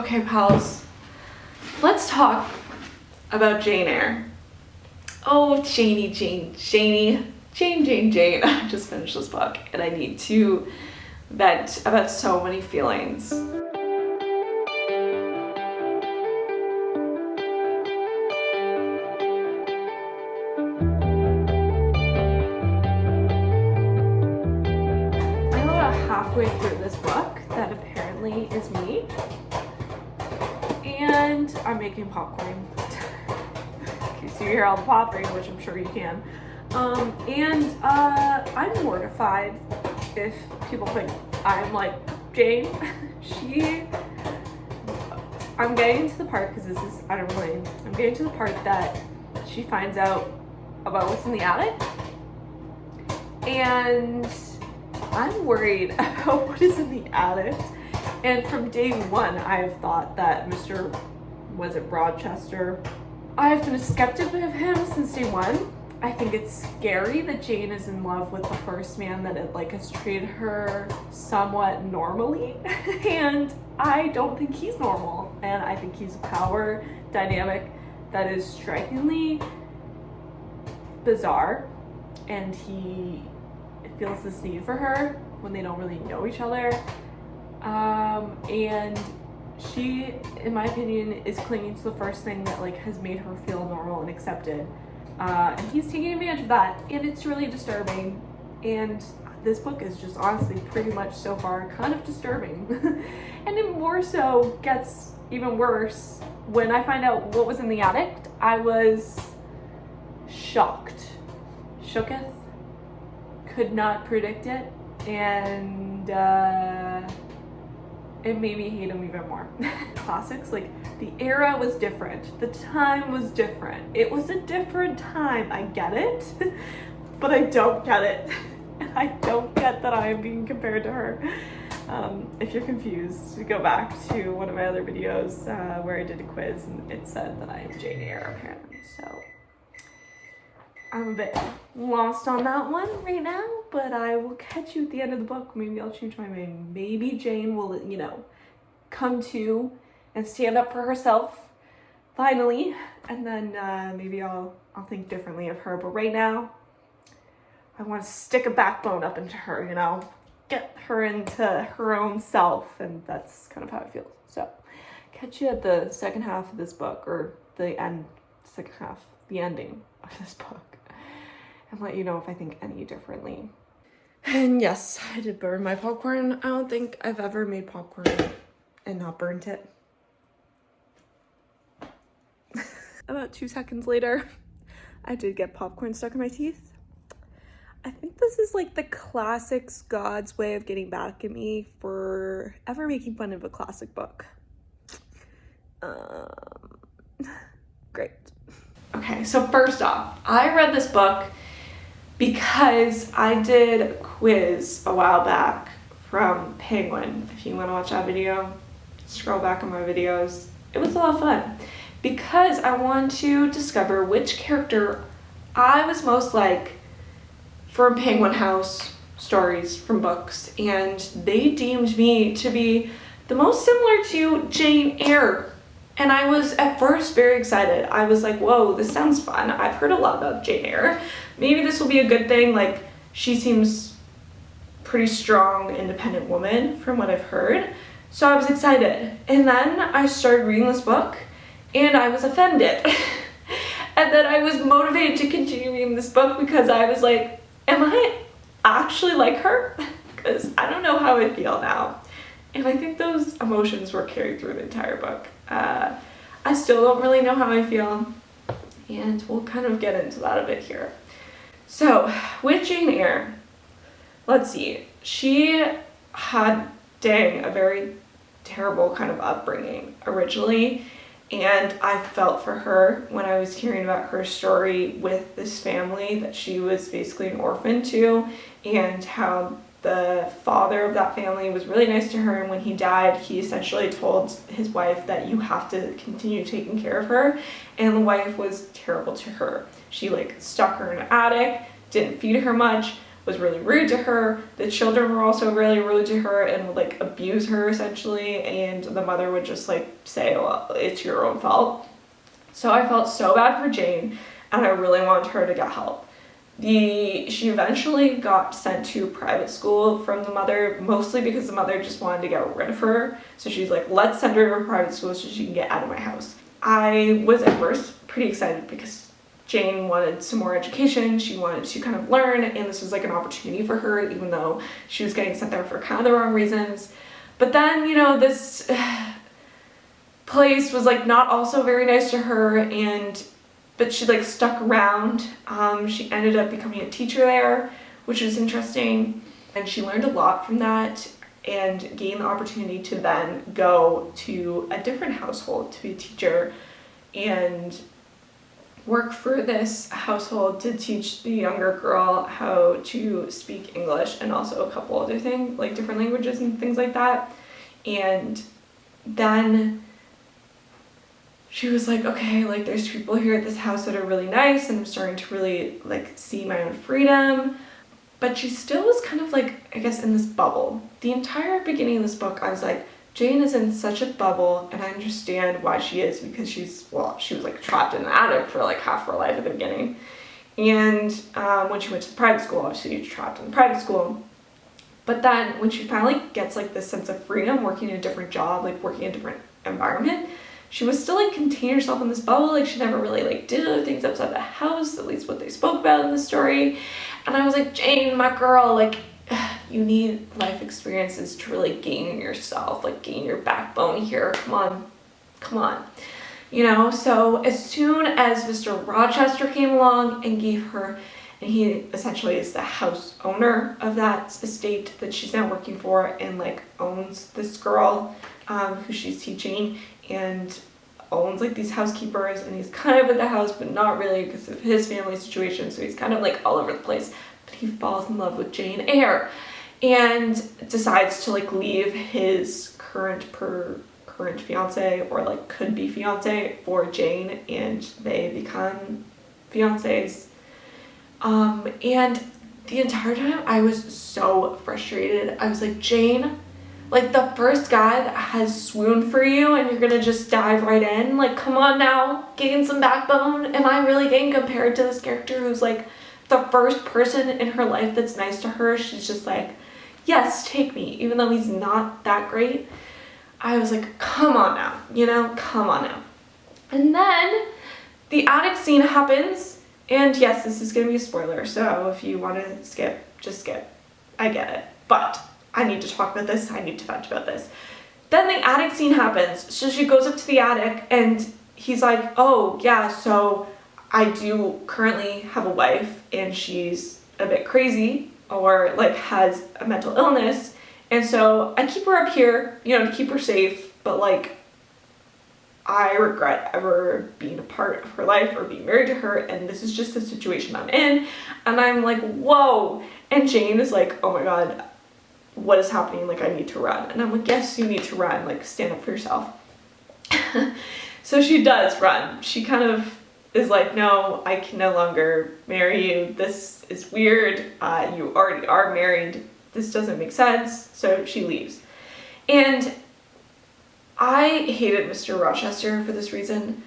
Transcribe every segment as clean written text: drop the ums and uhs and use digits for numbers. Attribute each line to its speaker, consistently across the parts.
Speaker 1: Okay, pals, let's talk about Jane Eyre. Oh, Janie. I just finished this book and I need to vent about so many feelings. I'm about halfway through this book that apparently is me, and I'm making popcorn. In case you hear all the popping, which I'm sure you can. I'm mortified if people think I'm like Jane. I'm getting to the part, because I'm getting to the part that she finds out about what's in the attic, and I'm worried about what is in the attic. And from day one, I've thought that Mr. Rochester, I've been a skeptic of him since day one. I think it's scary that Jane is in love with the first man that has treated her somewhat normally. And I don't think he's normal. And I think he's a power dynamic that is strikingly bizarre. And he feels this need for her when they don't really know each other. And she, in my opinion, is clinging to the first thing that has made her feel normal and accepted. And he's taking advantage of that, and it's really disturbing. And this book is just honestly pretty much so far kind of disturbing. And it more so gets even worse when I find out what was in the attic. I was shocked. Shooketh. Could not predict it. And it made me hate him even more. Classics, the era was different. The time was different. It was a different time. I get it, but I don't get it. I don't get that I am being compared to her. If you're confused, go back to one of my other videos where I did a quiz and it said that I am Jane Eyre apparently. So I'm a bit lost on that one right now, but I will catch you at the end of the book. Maybe I'll change my mind. Maybe Jane will, come to and stand up for herself finally, and then maybe I'll think differently of her. But right now, I want to stick a backbone up into her, get her into her own self, and that's kind of how I feel. So catch you at the second half of this book, or the ending of this book, and let you know if I think any differently. And yes, I did burn my popcorn. I don't think I've ever made popcorn and not burnt it. About 2 seconds later, I did get popcorn stuck in my teeth. I think this is the classics God's way of getting back at me for ever making fun of a classic book. Great. Okay, so first off, I read this book because I did a quiz a while back from Penguin. If you want to watch that video, scroll back on my videos. It was a lot of fun because I wanted to discover which character I was most like from Penguin House stories from books, and they deemed me to be the most similar to Jane Eyre. And I was at first very excited. I was like, whoa, this sounds fun. I've heard a lot about Jane Eyre. Maybe this will be a good thing. She seems pretty strong, independent woman from what I've heard. So I was excited. And then I started reading this book and I was offended. And then I was motivated to continue reading this book because I was like, am I actually like her? Because I don't know how I feel now. And I think those emotions were carried through the entire book. I still don't really know how I feel, and we'll kind of get into that a bit here. So, with Jane Eyre, let's see. She had, a very terrible kind of upbringing originally, and I felt for her when I was hearing about her story with this family that she was basically an orphan to, and how the father of that family was really nice to her, and when he died, he essentially told his wife that you have to continue taking care of her, and the wife was terrible to her. She stuck her in an attic, didn't feed her much, was really rude to her. The children were also really rude to her and would like abuse her essentially, and the mother would just like say, well, it's your own fault. So I felt so bad for Jane, and I really wanted her to get help. She eventually got sent to private school from the mother, mostly because the mother just wanted to get rid of her. So she's like, let's send her to a private school so she can get out of my house. I was at first pretty excited because Jane wanted some more education. She wanted to kind of learn, and this was like an opportunity for her, even though she was getting sent there for kind of the wrong reasons. But then, you know, this place was like not also very nice to her, but she like stuck around. She ended up becoming a teacher there, which was interesting, and she learned a lot from that and gained the opportunity to then go to a different household to be a teacher and work for this household to teach the younger girl how to speak English and also a couple other things, like different languages and things like that. And then she was like, okay, like there's people here at this house that are really nice, and I'm starting to really like see my own freedom. But she still was kind of like, I guess, in this bubble. The entire beginning of this book, I was like, Jane is in such a bubble, and I understand why she is, because she was like trapped in the attic for like half her life at the beginning. And when she went to the private school, obviously she was trapped in the private school. But then when she finally gets like this sense of freedom, working in a different job, like working in a different environment, she was still like containing herself in this bubble. Like she never really like did other things outside the house, at least what they spoke about in the story. And I was like, Jane, my girl, like you need life experiences to really gain yourself, like gain your backbone here. Come on. You know, so as soon as Mr. Rochester came along and gave her, and he essentially is the house owner of that estate that she's now working for, and like owns this girl who she's teaching, and owns like these housekeepers, and he's kind of at the house but not really because of his family situation, so he's kind of like all over the place. But he falls in love with Jane Eyre and decides to like leave his current fiance, or like could be fiance, for Jane, and they become fiancés. And the entire time I was so frustrated. I was like, Jane, like the first guy that has swooned for you and you're gonna just dive right in? Like, come on now, gain some backbone. Am I really getting compared to this character who's like the first person in her life that's nice to her? She's just like, yes, take me, even though he's not that great. I was like, come on now, you know, come on now. And then the attic scene happens, and yes, this is gonna be a spoiler, so if you want to skip, just skip. I get it, but I need to talk about this, I need to vent about this. Then the attic scene happens, so she goes up to the attic, and he's like, oh yeah, so I do currently have a wife, and she's a bit crazy, or like has a mental illness, and so I keep her up here, you know, to keep her safe, but like I regret ever being a part of her life or being married to her, and this is just the situation I'm in. And I'm like, whoa. And Jane is like, oh my god, what is happening? Like, I need to run. And I'm like, yes, you need to run, like stand up for yourself. So she does run. She kind of is like, no, I can no longer marry you, this is weird, you already are married, this doesn't make sense. So she leaves. And I hated Mr. Rochester for this reason.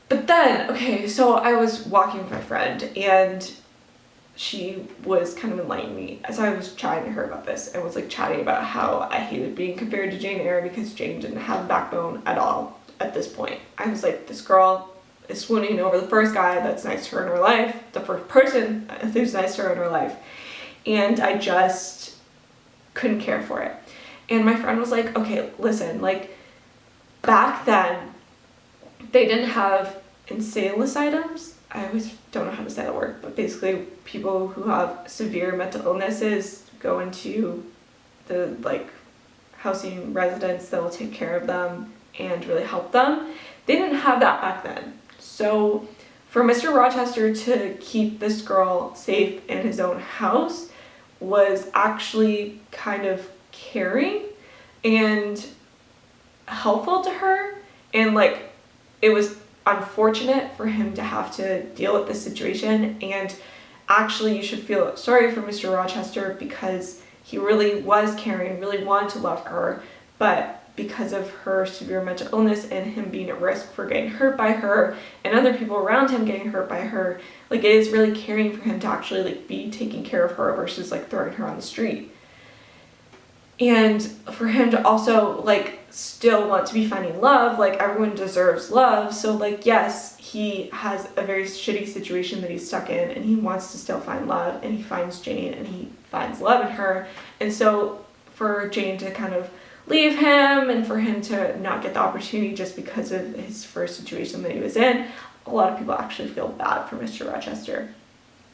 Speaker 1: But then, okay, so I was walking with my friend, and she was kind of enlightening me as I was chatting to her about this, and was like chatting about how I hated being compared to Jane Eyre because Jane didn't have a backbone at all at this point. I was like, this girl is swooning over the first guy that's nice to her in her life, the first person who's nice to her in her life, and I just couldn't care for it. And my friend was like, okay, listen, like, back then, they didn't have insane items. I always don't know how to say that word, but basically people who have severe mental illnesses go into the like housing residents that will take care of them and really help them. They didn't have that back then. So for Mr. Rochester to keep this girl safe in his own house was actually kind of caring and helpful to her, and like it was unfortunate for him to have to deal with this situation. And actually you should feel sorry for Mr. Rochester because he really was caring, really wanted to love her, but because of her severe mental illness and him being at risk for getting hurt by her and other people around him getting hurt by her, like it is really caring for him to actually like be taking care of her versus like throwing her on the street. And for him to also like still want to be finding love, like everyone deserves love. So like, yes, he has a very shitty situation that he's stuck in and he wants to still find love, and he finds Jane and he finds love in her. And so for Jane to kind of leave him and for him to not get the opportunity just because of his first situation that he was in, a lot of people actually feel bad for Mr. Rochester.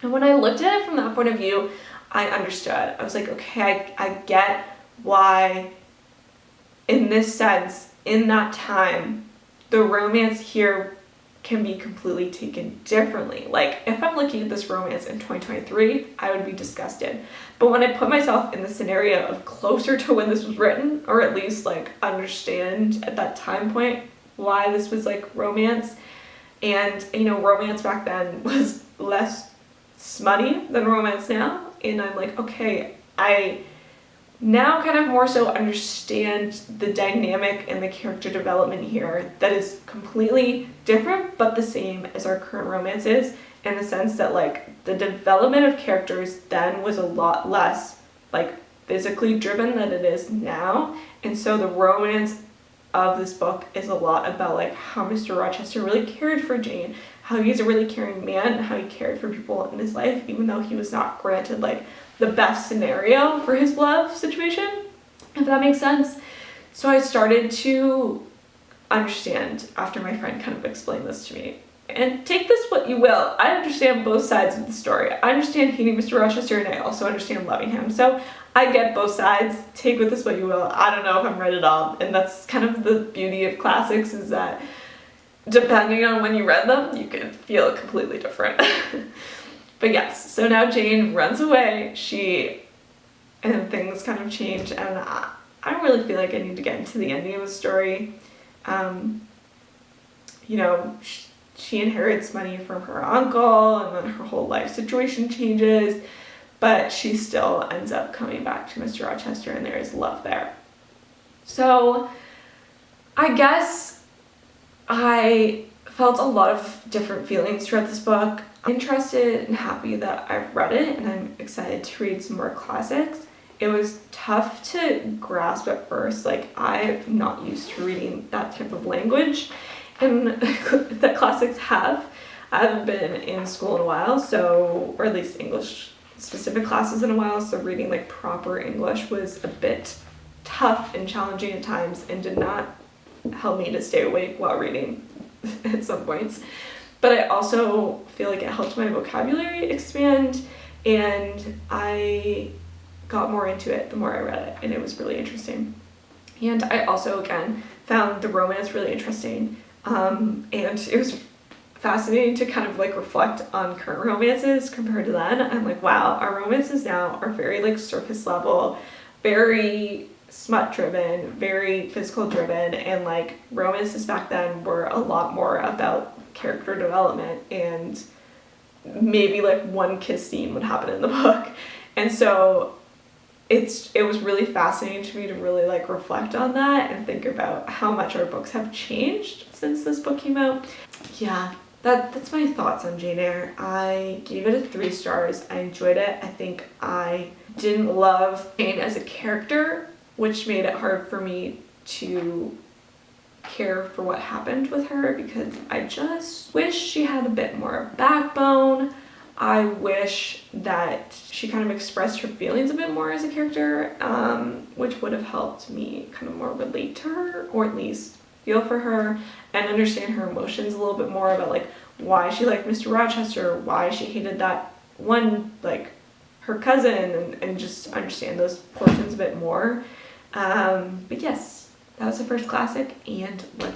Speaker 1: And when I looked at it from that point of view, I understood. I was like, okay, I get why, in this sense, in that time, the romance here can be completely taken differently. Like, if I'm looking at this romance in 2023, I would be disgusted. But when I put myself in the scenario of closer to when this was written, or at least like understand at that time point why this was like romance, and you know, romance back then was less smutty than romance now, and I'm like, okay, I now kind of more so understand the dynamic and the character development here that is completely different but the same as our current romance is, in the sense that like the development of characters then was a lot less like physically driven than it is now. And so the romance of this book is a lot about like how Mr. Rochester really cared for Jane, how he's a really caring man, how he cared for people in his life even though he was not granted like the best scenario for his love situation, if that makes sense. So I started to understand after my friend kind of explained this to me. And take this what you will. I understand both sides of the story. I understand hating Mr. Rochester and I also understand loving him. So I get both sides. Take with this what you will. I don't know if I'm right at all. And that's kind of the beauty of classics, is that depending on when you read them, you can feel completely different. But yes, so now Jane runs away, and things kind of change, and I don't really feel like I need to get into the ending of the story. You know, she inherits money from her uncle, and then her whole life situation changes, but she still ends up coming back to Mr. Rochester, and there is love there. So I guess I felt a lot of different feelings throughout this book. I'm interested and happy that I've read it, and I'm excited to read some more classics. It was tough to grasp at first. Like, I'm not used to reading that type of language, and that classics have. I haven't been in school in a while, so, or at least English specific classes in a while, so reading like proper English was a bit tough and challenging at times, and did not help me to stay awake while reading at some points. But I also feel like it helped my vocabulary expand, and I got more into it the more I read it, and it was really interesting. And I also, again, found the romance really interesting, and it was fascinating to kind of like reflect on current romances compared to then. I'm like, wow, our romances now are very like surface level, very smut driven, very physical driven, and like romances back then were a lot more about character development, and maybe like one kiss scene would happen in the book. And so it was really fascinating to me to really like reflect on that and think about how much our books have changed since this book came out. Yeah, that's my thoughts on Jane Eyre. I gave it a 3 stars. I enjoyed it. I think I didn't love Jane as a character, which made it hard for me to care for what happened with her, because I just wish she had a bit more backbone. I wish that she kind of expressed her feelings a bit more as a character, which would have helped me kind of more relate to her, or at least feel for her and understand her emotions a little bit more, about like why she liked Mr. Rochester, why she hated that one, like her cousin, and just understand those portions a bit more. But yes, that was the first classic, and let's